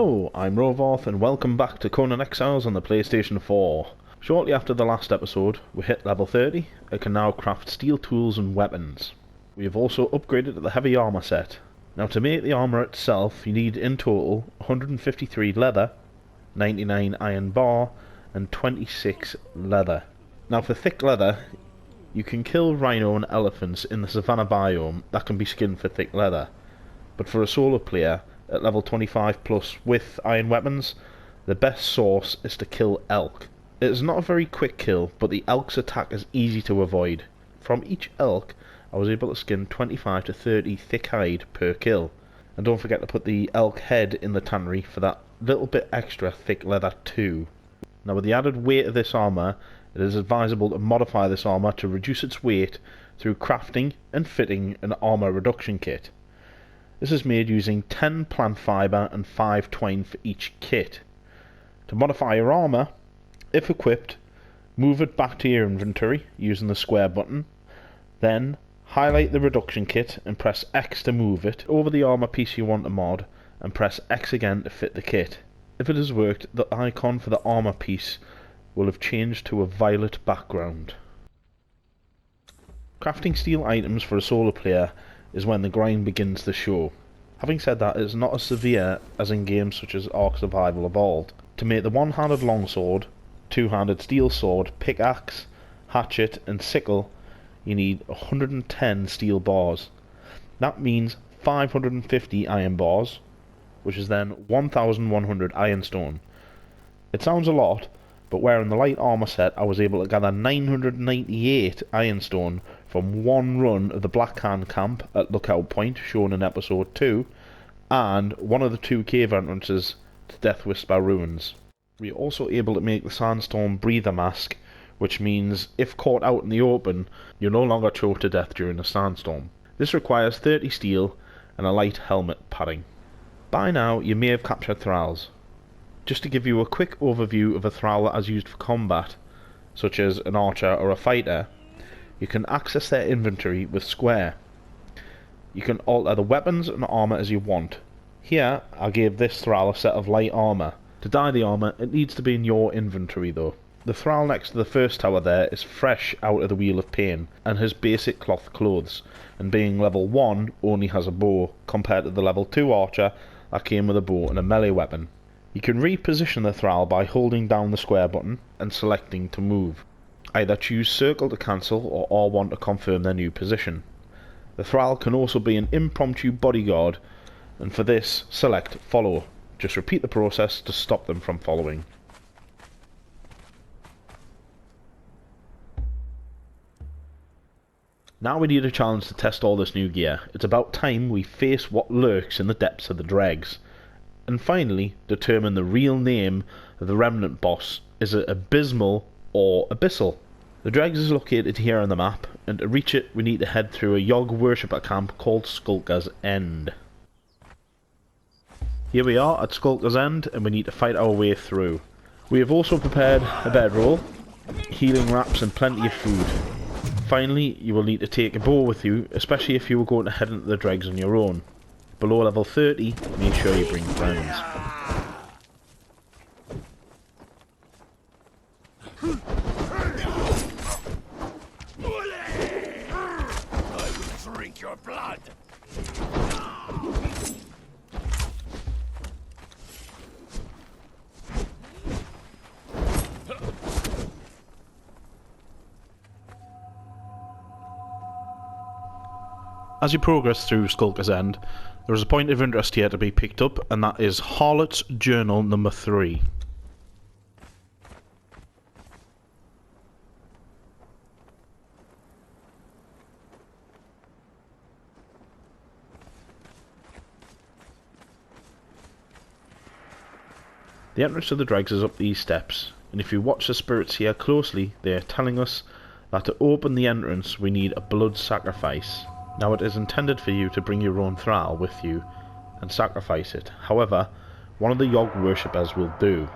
Hello, I'm Rovarth and welcome back to Conan Exiles on the PlayStation 4. Shortly after the last episode, we hit level 30 and can now craft steel tools and weapons. We have also upgraded the Heavy Armour set. Now to make the armour itself, you need in total 153 leather, 99 iron bar and 26 leather. Now for thick leather, you can kill rhino and elephants in the savannah biome that can be skinned for thick leather. But for a solo player, at level 25 plus with iron weapons, the best source is to kill elk. It is not a very quick kill, but the elk's attack is easy to avoid. From each elk, I was able to skin 25 to 30 thick hide per kill. And don't forget to put the elk head in the tannery for that little bit extra thick leather too. Now with the added weight of this armour, it is advisable to modify this armour to reduce its weight through crafting and fitting an armour reduction kit. This is made using 10 plant fibre and 5 twine for each kit. To modify your armour, if equipped, move it back to your inventory using the square button, then highlight the reduction kit and press X to move it over the armour piece you want to mod, and press X again to fit the kit. If it has worked, the icon for the armour piece will have changed to a violet background. Crafting steel items for a solo player is when the grind begins to show. Having said that, it is not as severe as in games such as Ark Survival Evolved. To make the one-handed longsword, two-handed steel sword, pickaxe, hatchet and sickle, you need 110 steel bars. That means 550 iron bars, which is then 1100 ironstone. It sounds a lot, but wearing the light armour set, I was able to gather 998 ironstone from one run of the Black Hand camp at Lookout Point, shown in episode 2, and one of the 2 cave entrances to Death Whisper Ruins. We are also able to make the Sandstorm Breather Mask, which means if caught out in the open, you're no longer choked to death during a sandstorm. This requires 30 steel and a light helmet padding. By now, you may have captured thralls. Just to give you a quick overview of a thrall that is used for combat, such as an archer or a fighter, you can access their inventory with square. You can alter the weapons and armour as you want. Here, I gave this thrall a set of light armour. To dye the armour, it needs to be in your inventory though. The thrall next to the first tower there is fresh out of the Wheel of Pain and has basic cloth clothes, and being level 1 only has a bow, compared to the level 2 archer that came with a bow and a melee weapon. You can reposition the thrall by holding down the square button and selecting to move. Either choose circle to cancel or R1 to confirm their new position. The thrall can also be an impromptu bodyguard, and for this select follow. Just repeat the process to stop them from following. Now we need a challenge to test all this new gear. It's about time we face what lurks in the depths of the Dregs. And finally, determine the real name of the Remnant boss. Is it Abysmal or Abyssal? The Dregs is located here on the map, and to reach it we need to head through a Yogg worshipper camp called Skulker's End. Here we are at Skulker's End, and we need to fight our way through. We have also prepared a bedroll, healing wraps and plenty of food. Finally, you will need to take a bow with you, especially if you are going to head into the Dregs on your own. Below level 30, make sure you bring friends. I will drink your blood. As you progress through Skulker's End, there is a point of interest here to be picked up, and that is Harlot's Journal number 3. The entrance to the Dregs is up these steps, and if you watch the spirits here closely, they are telling us that to open the entrance we need a blood sacrifice. Now it is intended for you to bring your own thrall with you and sacrifice it. However, one of the Yogg worshippers will do.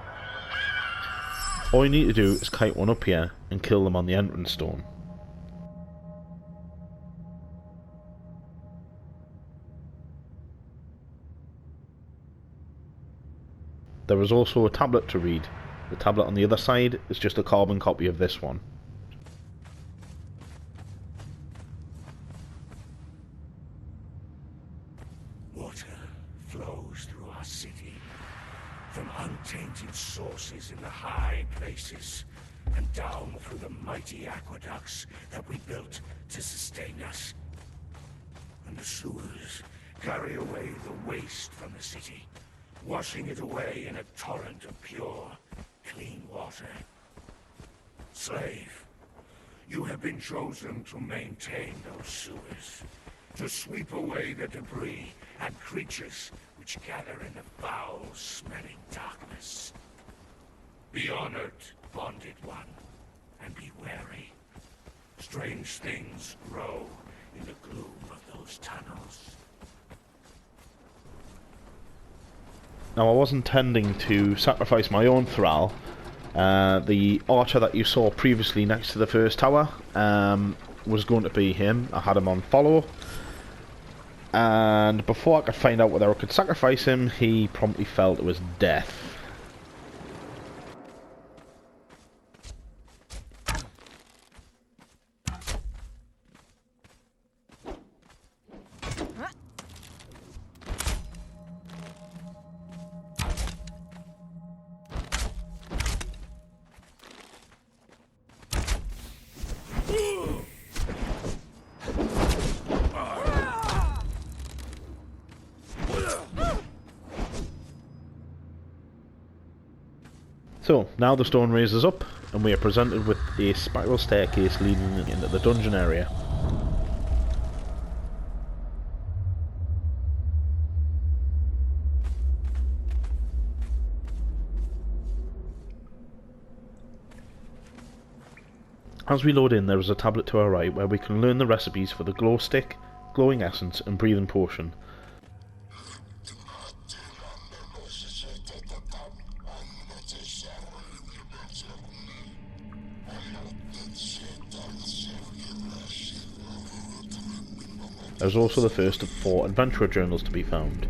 All you need to do is kite one up here and kill them on the entrance stone. There is also a tablet to read. The tablet on the other side is just a carbon copy of this one. Water flows through our city, from untainted sources in the high places, and down through the mighty aqueducts that we built to sustain us. And the sewers carry away the waste from the city, washing it away in a torrent of pure, clean water. Slave, you have been chosen to maintain those sewers, to sweep away the debris and creatures which gather in the foul-smelling darkness. Be honored, bonded one, and be wary. Strange things grow in the gloom of those tunnels. Now, I was intending to sacrifice my own thrall. The archer that you saw previously next to the first tower was going to be him. I had him on follow, and before I could find out whether I could sacrifice him, he promptly fell to his death. So, now the stone raise is up, and we are presented with a spiral staircase leading into the dungeon area. As we load in, there is a tablet to our right where we can learn the recipes for the glow stick, glowing essence and breathing potion. There's also the first of 4 adventurer journals to be found.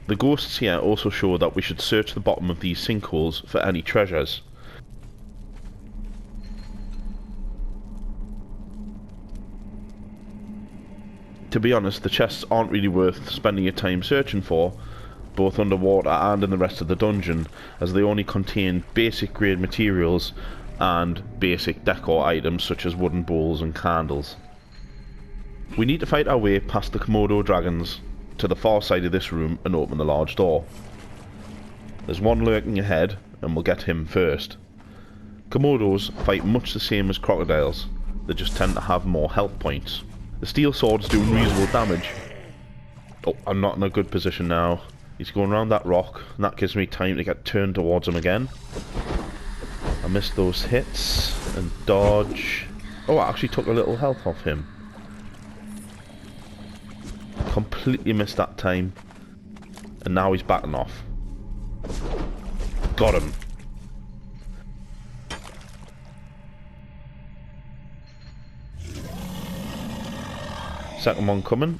The ghosts here also show that we should search the bottom of these sinkholes for any treasures. To be honest, the chests aren't really worth spending your time searching for, both underwater and in the rest of the dungeon, as they only contain basic grade materials and basic decor items such as wooden bowls and candles. We need to fight our way past the Komodo dragons to the far side of this room and open the large door. There's one lurking ahead, and we'll get him first. Komodos fight much the same as crocodiles, they just tend to have more health points. The steel sword's doing reasonable damage. Oh, I'm not in a good position now. He's going around that rock, and that gives me time to get turned towards him again. I missed those hits, and dodge. Oh, I actually took a little health off him. Completely missed that time. And now he's backing off. Got him. Second one coming.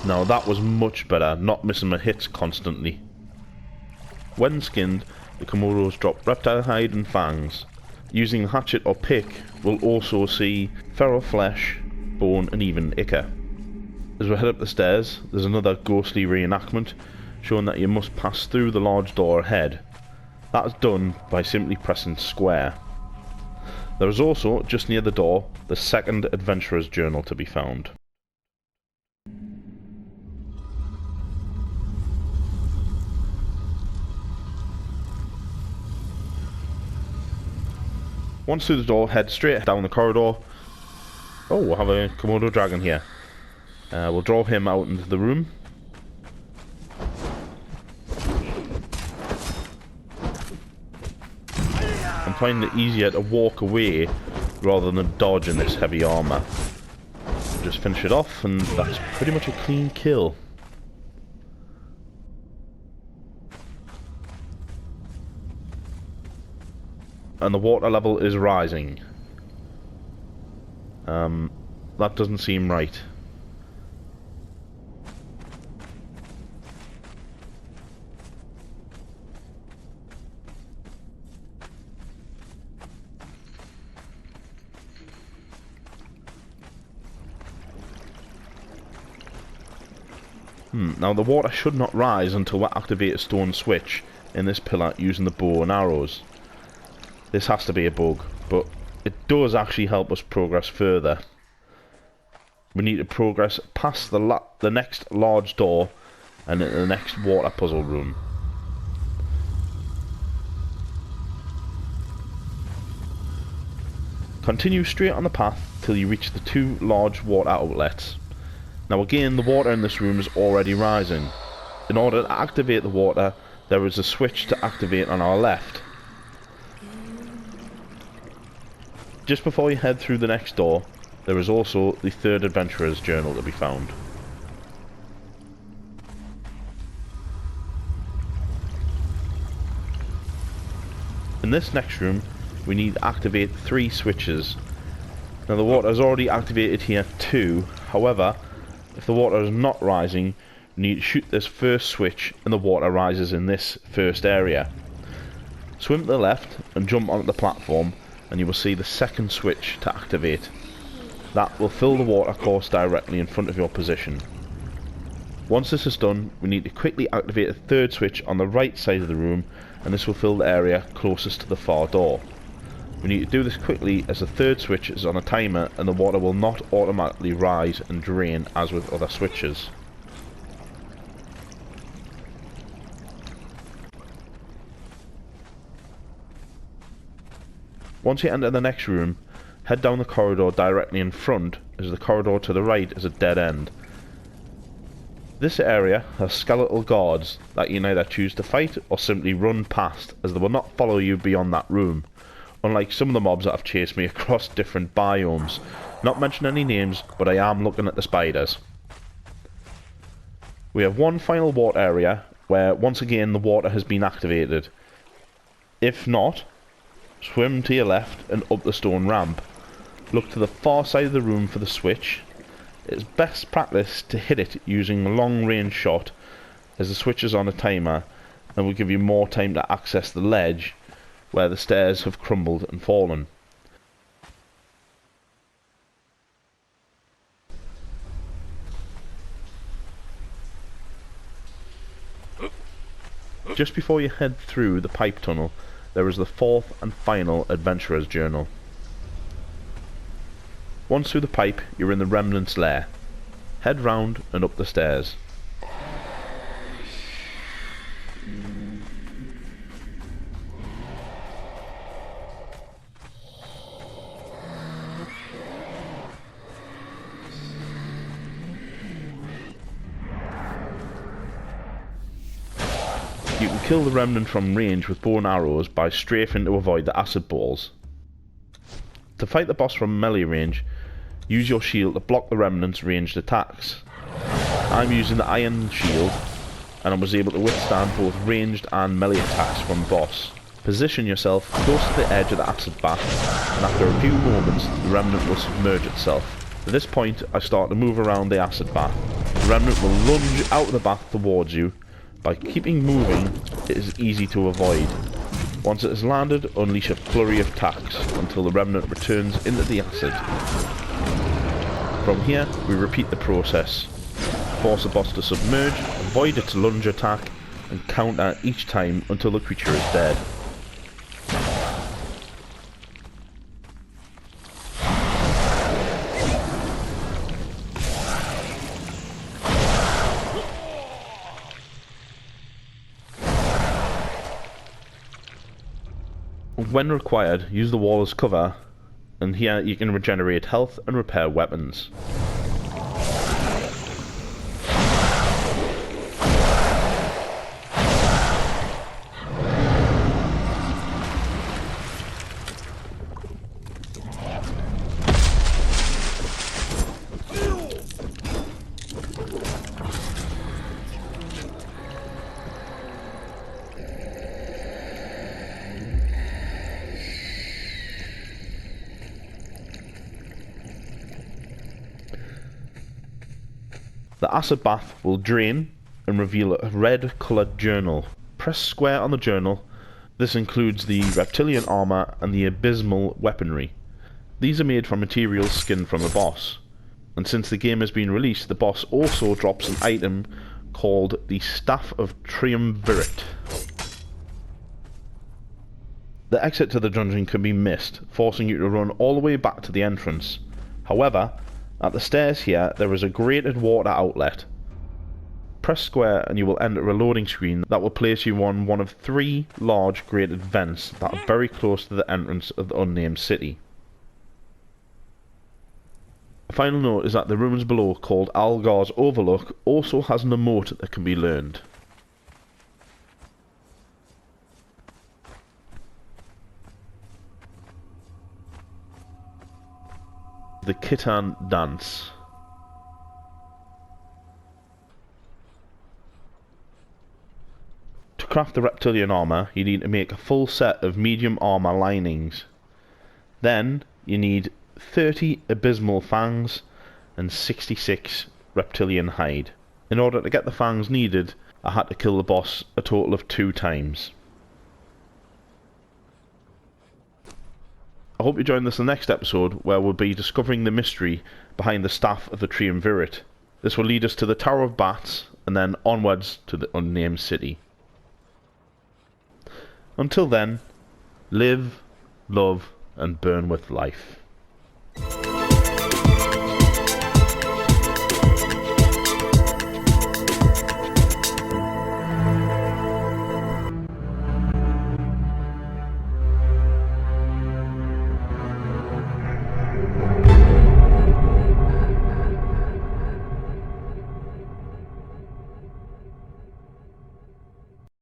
Now that was much better, not missing my hits constantly. When skinned, the Komodos drop reptile hide and fangs. Using the hatchet or pick, we'll also see feral flesh, bone and even ichor. As we head up the stairs, there's another ghostly reenactment, showing that you must pass through the large door ahead. That is done by simply pressing square. There is also, just near the door, the second adventurer's journal to be found. Once through the door, head straight down the corridor. Oh, we'll have a Komodo dragon here. We'll draw him out into the room. I'm finding it easier to walk away rather than dodge in this heavy armour. Just finish it off, and that's pretty much a clean kill. And the water level is rising. That doesn't seem right. Now the water should not rise until we activate a stone switch in this pillar using the bow and arrows. This has to be a bug, but it does actually help us progress further. We need to progress past the next large door and into the next water puzzle room. Continue straight on the path till you reach the 2 large water outlets. Now again, the water in this room is already rising. In order to activate the water, there is a switch to activate on our left. Just before you head through the next door, there is also the 3rd Adventurer's Journal to be found. In this next room, we need to activate 3 switches. Now the water is already activated here too, however, if the water is not rising, you need to shoot this first switch and the water rises in this first area. Swim to the left and jump onto the platform and you will see the second switch to activate. That will fill the water course directly in front of your position. Once this is done, we need to quickly activate a 3rd switch on the right side of the room, and this will fill the area closest to the far door. We need to do this quickly as the 3rd switch is on a timer and the water will not automatically rise and drain as with other switches. Once you enter the next room, head down the corridor directly in front, as the corridor to the right is a dead end. This area has skeletal guards that you can either choose to fight or simply run past, as they will not follow you beyond that room, unlike some of the mobs that have chased me across different biomes. Not mention any names, but I am looking at the spiders. We have one final water area where once again the water has been activated. If not, swim to your left and up the stone ramp. Look to the far side of the room for the switch. It is best practice to hit it using a long range shot, as the switch is on a timer and will give you more time to access the ledge where the stairs have crumbled and fallen. Just before you head through the pipe tunnel, there is the 4th and final Adventurer's Journal. Once through the pipe, you're in the Remnant's lair. Head round and up the stairs. You can kill the Remnant from range with bow and arrows by strafing to avoid the acid balls. To fight the boss from melee range, use your shield to block the Remnant's ranged attacks. I'm using the iron shield and I was able to withstand both ranged and melee attacks from the boss. Position yourself close to the edge of the acid bath, and after a few moments the Remnant will submerge itself. At this point I start to move around the acid bath. The Remnant will lunge out of the bath towards you. By keeping moving, it is easy to avoid. Once it has landed, unleash a flurry of attacks until the Remnant returns into the acid. From here, we repeat the process. Force the boss to submerge, avoid its lunge attack, and counter each time until the creature is dead. When required, use the wall as cover, and here you can regenerate health and repair weapons. The acid bath will drain and reveal a red coloured journal. Press square on the journal. This includes the reptilian armour and the abysmal weaponry. These are made from materials skinned from the boss. And since the game has been released, the boss also drops an item called the Staff of Triumvirate. The exit to the dungeon can be missed, forcing you to run all the way back to the entrance. However, at the stairs here, there is a grated water outlet. Press square and you will enter a loading screen that will place you on one of 3 large grated vents that are very close to the entrance of the unnamed city. A final note is that the rooms below, called Algar's Overlook, also has an emote that can be learned. The Khitan Dance. To craft the reptilian armour, you need to make a full set of medium armour linings. Then you need 30 abysmal fangs and 66 reptilian hide. In order to get the fangs needed, I had to kill the boss a total of 2 times. I hope you join us in the next episode, where we'll be discovering the mystery behind the Staff of the Triumvirate. This will lead us to the Tower of Bats, and then onwards to the unnamed city. Until then, live, love, and burn with life.